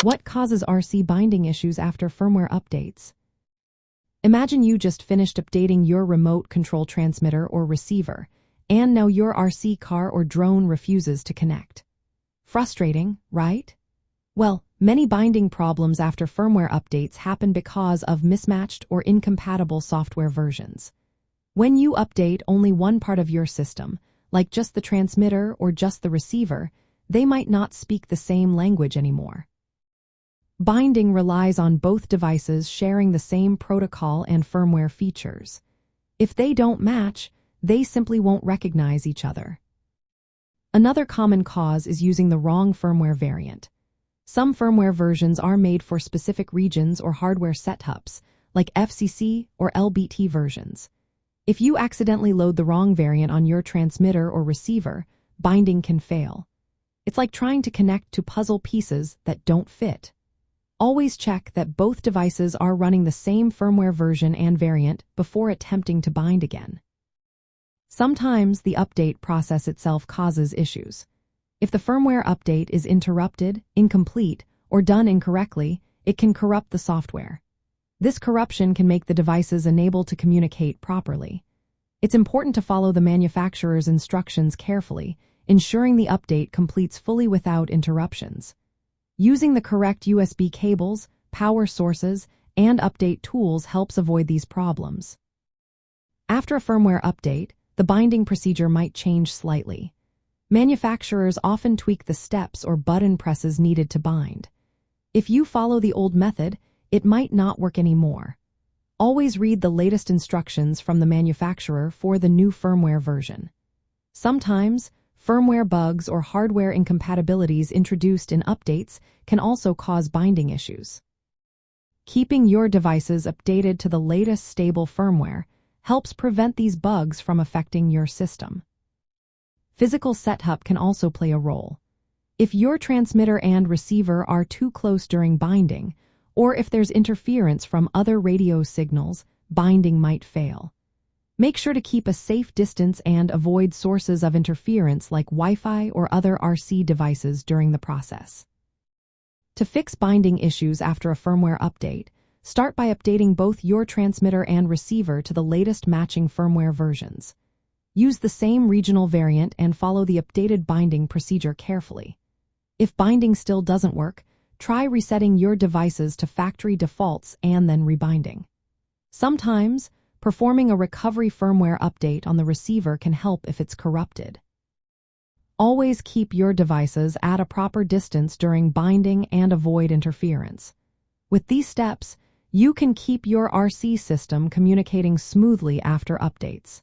What causes RC binding issues after firmware updates? Imagine you just finished updating your remote control transmitter or receiver, and now your RC car or drone refuses to connect. Frustrating, right? Well, many binding problems after firmware updates happen because of mismatched or incompatible software versions. When you update only one part of your system, like just the transmitter or just the receiver, they might not speak the same language anymore. Binding relies on both devices sharing the same protocol and firmware features. If they don't match, they simply won't recognize each other. Another common cause is using the wrong firmware variant. Some firmware versions are made for specific regions or hardware setups, like FCC or LBT versions. If you accidentally load the wrong variant on your transmitter or receiver, binding can fail. It's like trying to connect to puzzle pieces that don't fit. Always check that both devices are running the same firmware version and variant before attempting to bind again. Sometimes the update process itself causes issues. If the firmware update is interrupted, incomplete, or done incorrectly, it can corrupt the software. This corruption can make the devices unable to communicate properly. It's important to follow the manufacturer's instructions carefully, ensuring the update completes fully without interruptions. Using the correct USB cables, power sources, and update tools helps avoid these problems. After a firmware update, the binding procedure might change slightly. Manufacturers often tweak the steps or button presses needed to bind. If you follow the old method, it might not work anymore. Always read the latest instructions from the manufacturer for the new firmware version. Sometimes, firmware bugs or hardware incompatibilities introduced in updates can also cause binding issues. Keeping your devices updated to the latest stable firmware helps prevent these bugs from affecting your system. Physical setup can also play a role. If your transmitter and receiver are too close during binding, or if there's interference from other radio signals, binding might fail. Make sure to keep a safe distance and avoid sources of interference like Wi-Fi or other RC devices during the process. To fix binding issues after a firmware update, start by updating both your transmitter and receiver to the latest matching firmware versions. Use the same regional variant and follow the updated binding procedure carefully. If binding still doesn't work, try resetting your devices to factory defaults and then rebinding. Sometimes, performing a recovery firmware update on the receiver can help if it's corrupted. Always keep your devices at a proper distance during binding and avoid interference. With these steps, you can keep your RC system communicating smoothly after updates.